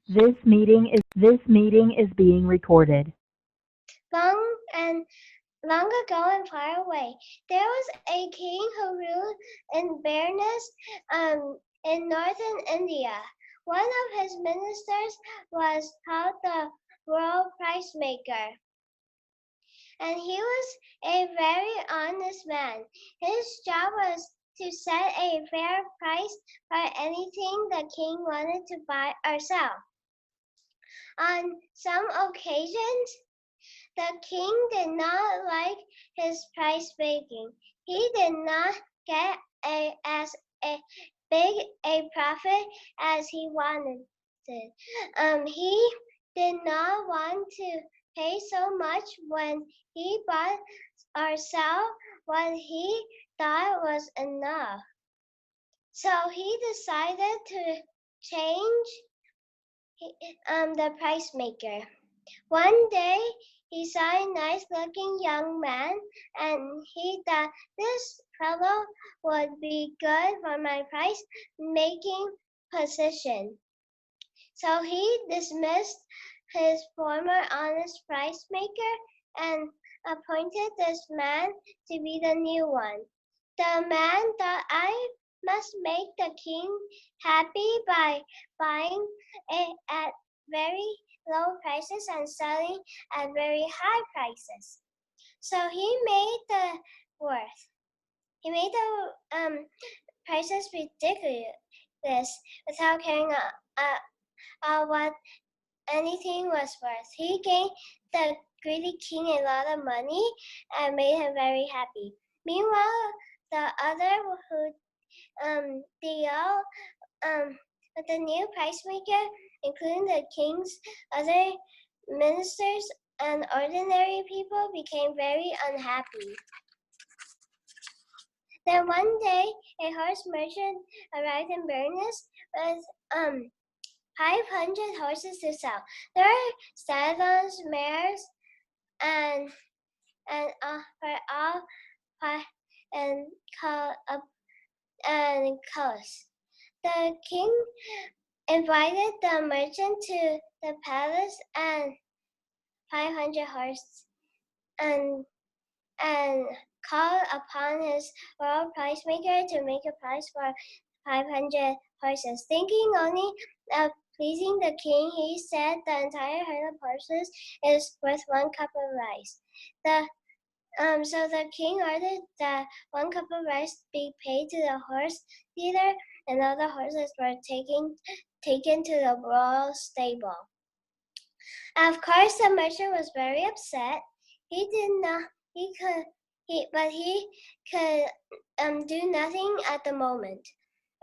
This meeting is being recorded. Long and long ago and far away, there was a king who ruled in Varanasi, in northern India. One of his ministers was called the World Price Maker, and he was a very honest man. His job was to set a fair price for anything the king wanted to buy or sell. On some occasions, the king did not like his price making. He did not get as a big a profit as he wanted. He did not want to pay so much when he bought or sell what he thought was enough. So he decided to change the price maker. One day, he saw a nice-looking young man, and he thought, this fellow would be good for my price-making position. So he dismissed his former honest price maker and appointed this man to be the new one. The man thought, I must make the king happy by buying it at very low prices and selling at very high prices. So he made the worth. He made the prices ridiculous without caring what anything was worth. He gave the greedy king a lot of money and made him very happy. Meanwhile, the other who deal with the new price maker, including the king's other ministers and ordinary people, became very unhappy. Then one day, a horse merchant arrived in Varanasi with 500 horses to sell. There are saddles, mares, and for all and colors. The king invited the merchant to the palace and 500 horses and called upon his royal price maker to make a price for 500 horses. Thinking only of pleasing the king, he said the entire herd of horses is worth 1 cup of rice. So the king ordered that 1 cup of rice be paid to the horse dealer, and all the horses were taken to the royal stable. Of course, the merchant was very upset. He could do nothing at the moment.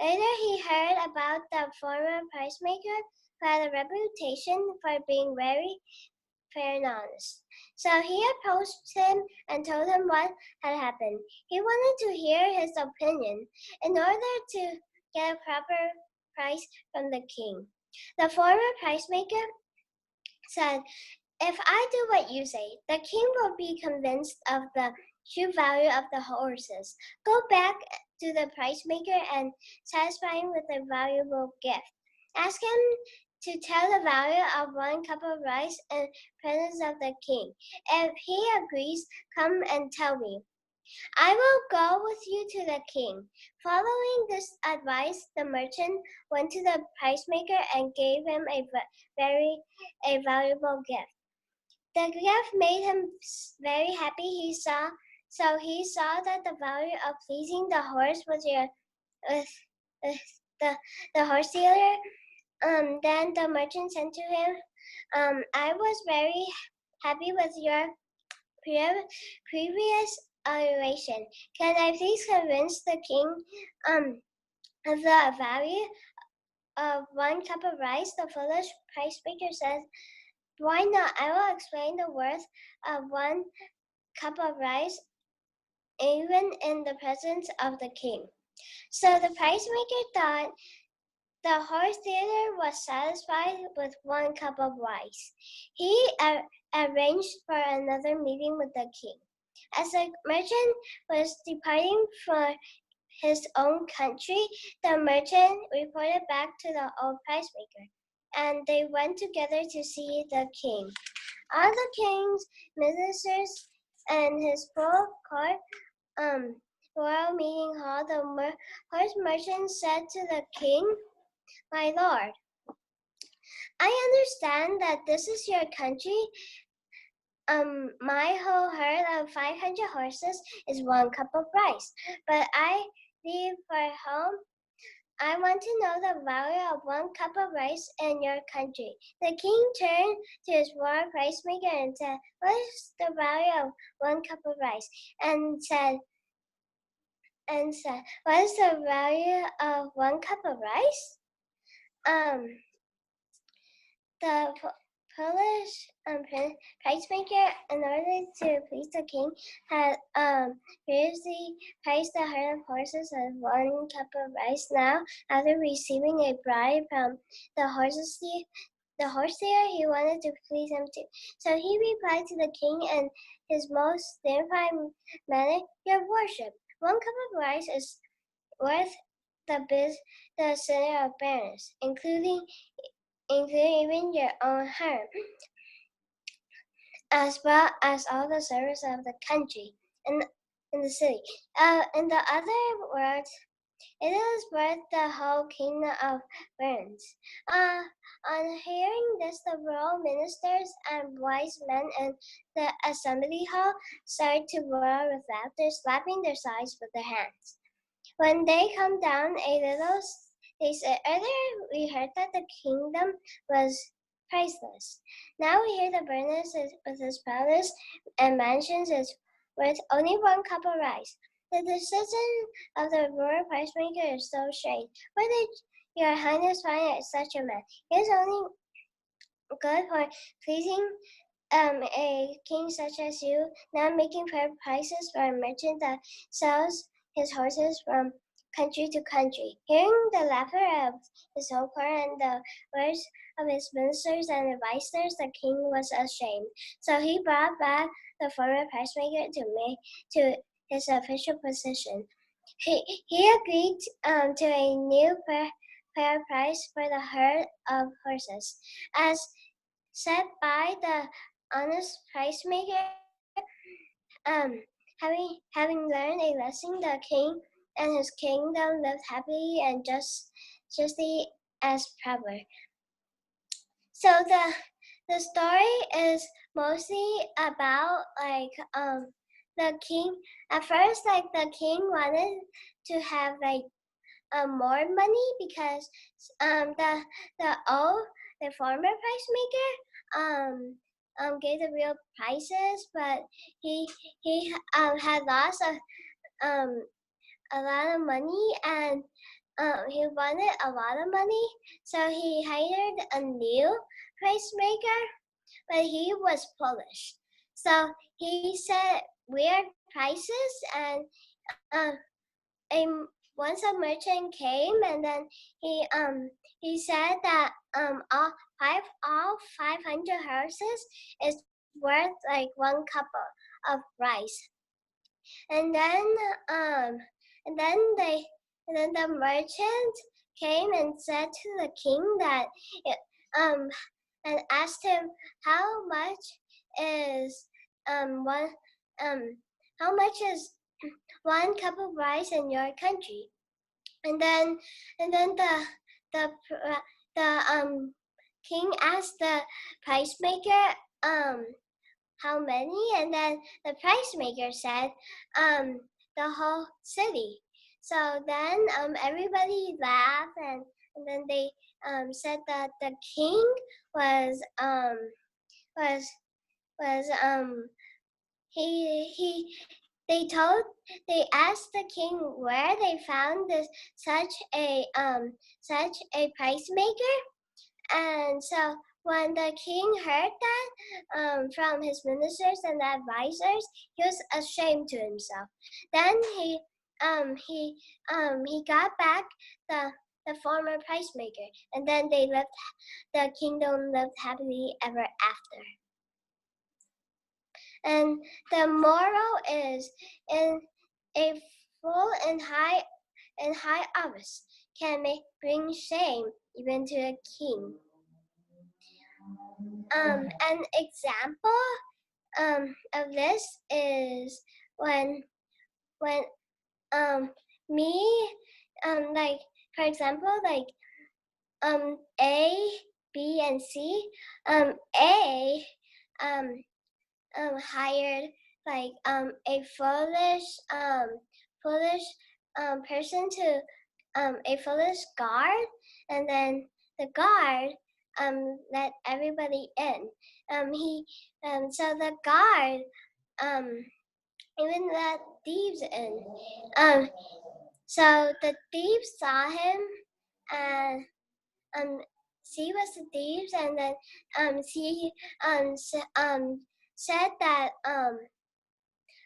Later, he heard about the former price maker who had a reputation for being very fair and honest. So he approached him and told him what had happened. He wanted to hear his opinion in order to get a proper price from the king. The former price maker said, if I do what you say, the king will be convinced of the true value of the horses. Go back to the price maker and satisfy him with a valuable gift. Ask him to tell the value of 1 cup of rice in presence of the king. If he agrees, come and tell me. I will go with you to the king. Following this advice, the merchant went to the price maker and gave him a valuable gift. The gift made him very happy. He saw that the value of pleasing the horse was the horse dealer. Then the merchant said to him, I was very happy with your previous oration. Can I please convince the king of the value of 1 cup of rice? The foolish price maker says, why not? I will explain the worth of 1 cup of rice even in the presence of the king. So the price maker thought the horse dealer was satisfied with 1 cup of rice. He arranged for another meeting with the king. As the merchant was departing for his own country, the merchant reported back to the old price maker. and they went together to see the king. All the king's ministers and his full court royal meeting hall, the horse merchant said to the king, "My lord, I understand that this is your country. My whole herd of 500 horses is 1 cup of rice, but I leave for home. I want to know the value of 1 cup of rice in your country." The king turned to his royal price maker and said, "What is the value of 1 cup of rice?" And said, "What is the value of 1 cup of rice?" The Polish price maker, in order to please the king, had previously priced a herd of horses at 1 cup of rice. Now, after receiving a bribe from the horse dealer, he wanted to please him too. So he replied to the king in his most dignified manner, "Your worship, 1 cup of rice is worth the center of barrenness, including even your own herd, as well as all the servants of the country and in the city. In the other words, it is worth the whole kingdom of Burns." On hearing this, the royal ministers and wise men in the assembly hall started to roar with laughter, slapping their sides with their hands. When they come down a little, they said, "Earlier we heard that the kingdom was priceless. Now we hear the Burnus with his palace and mansions is worth only 1 cup of rice. The decision of the royal price maker is so strange. Where did your highness find such a man? He is only good for pleasing a king such as you, not making fair prices for a merchant that sells his horses from country to country." Hearing the laughter of his whole court and the words of his ministers and advisers, the king was ashamed. So he brought back the former price maker to his official position. He agreed to a new fair price for the herd of horses, as set by the honest price maker. Having learned a lesson, the king and his kingdom lived happily and justly as proper. So the story is mostly about the king. At first, the king wanted to have more money because the former price maker gave the real prices, but he had lost a lot of money, and he wanted a lot of money, so he hired a new price maker, but he was Polish, so he set weird prices, and a once a merchant came, and then he said that all 500 horses is worth 1 cup of rice, and then and then they and then the merchant came and said to the king that um and asked him how much is one how much is 1 cup of rice in your country. And then the king asked the price maker how many, and then the price maker said the whole city. So then everybody laughed, and then they said that the king was was was he they asked the king where they found this such a price maker. And so when the king heard that from his ministers and advisors, he was ashamed to himself. Then he got back the former price maker, and then the kingdom lived happily ever after. And the moral is, in a full and high office can bring shame even to a king. An example of this is when me like for example like A, B, and C. A hired like a foolish person to a foolish guard, and then the guard let everybody in. He so the guard even let thieves in. So the thieves saw him and she was the thieves, and then she said that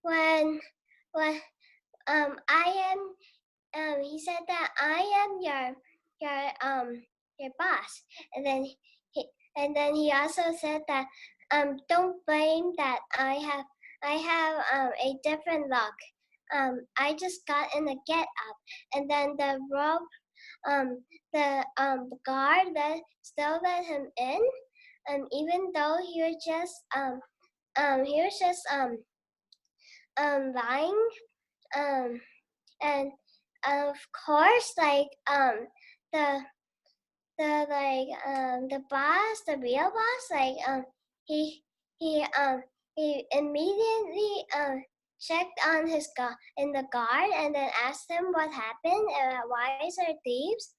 when I am he said that I am your boss, and then he also said that don't blame that I have a different luck. I just got in a get up, and then the rope the guard that still let him in, even though he was just lying, and of course like the the boss, the real boss, like he he um he immediately checked on in the guard, and then asked him what happened, why is there thieves,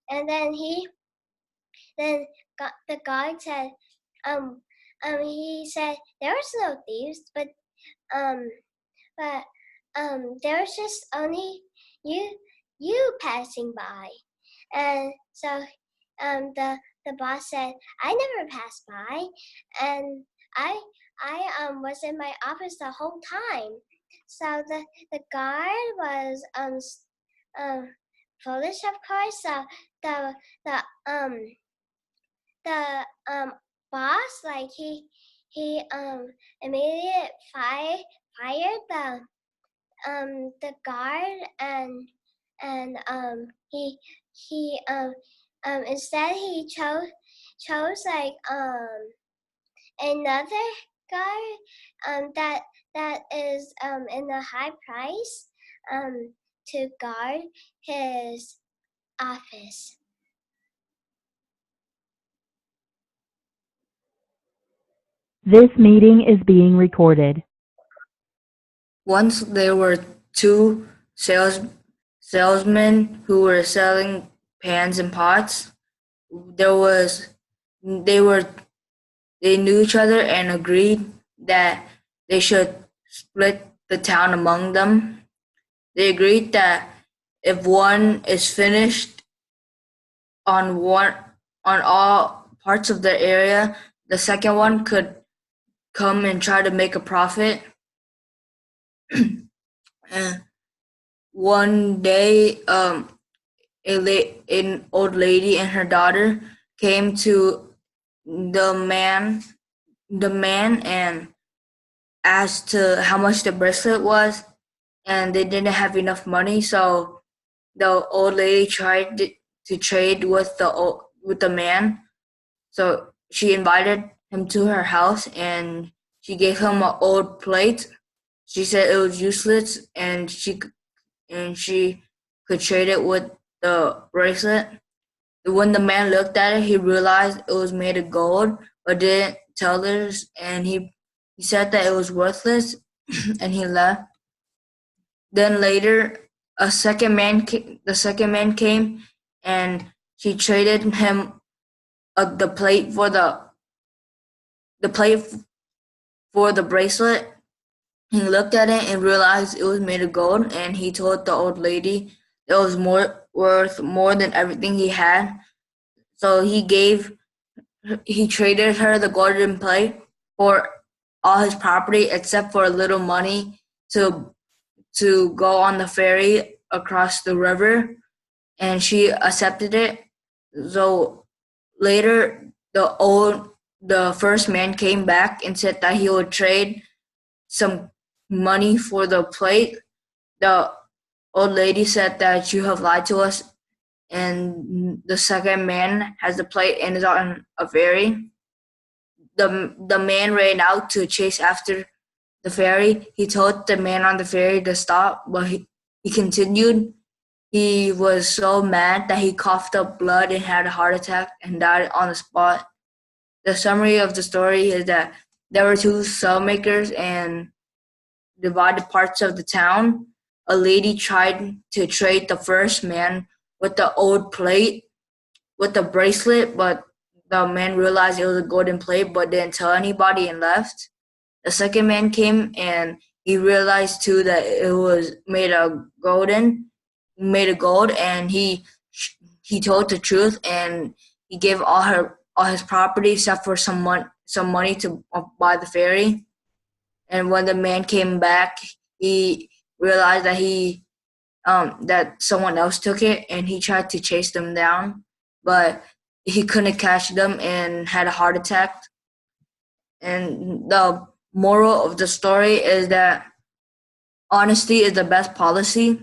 and then the guard said he said there was no thieves, um but there was just only you passing by, and so the boss said I never passed by, and I was in my office the whole time. So the guard was foolish, of course. So the the um the boss, like he immediately fired the guard, and he instead he chose like another guard that is in a high price to guard his office. This meeting is being recorded. Once there were two salesmen who were selling pans and pots. They knew each other and agreed that they should split the town among them. They agreed that if one is finished on all parts of the area, the second one could come and try to make a profit. One day, an old lady and her daughter came to the man and asked to how much the bracelet was, and they didn't have enough money, so the old lady tried to trade with the man. So she invited him to her house, and she gave him an old plate. She said it was useless, and she could trade it with the bracelet. When the man looked at it, he realized it was made of gold, but didn't tell us, and he said that it was worthless, and he left. Then later, the second man came, and she traded him the plate for the bracelet. He looked at it and realized it was made of gold, and he told the old lady it was worth more than everything he had. So he traded her the golden plate for all his property except for a little money to go on the ferry across the river, and she accepted it. So later, the first man came back and said that he would trade some money for the plate. The old lady said that you have lied to us, and the second man has the plate and is on a ferry. the man ran out to chase after the fairy. He told the man on the ferry to stop, but he continued. He was so mad that he coughed up blood and had a heart attack and died on the spot. The summary of the story is that there were two sailmakers and divided parts of the town. A lady tried to trade the first man with the old plate, with the bracelet, but the man realized it was a golden plate but didn't tell anybody and left. The second man came and he realized too that it was made of gold, and he told the truth, and he gave all his property except for some money to buy the ferry. And when the man came back, he realized that someone else took it, and he tried to chase them down, but he couldn't catch them and had a heart attack. And the moral of the story is that honesty is the best policy.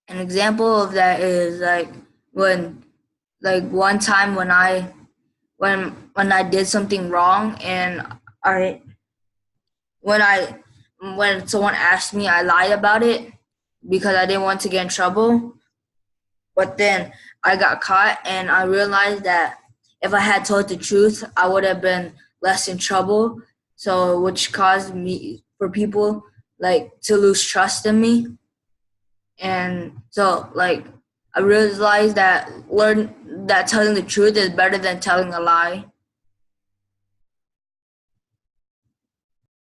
An example of that is one time when I did something wrong, and when someone asked me, I lied about it because I didn't want to get in trouble. But then I got caught, and I realized that if I had told the truth, I would have been less in trouble. So, which caused me for people to lose trust in me. And so, I realized that telling the truth is better than telling a lie.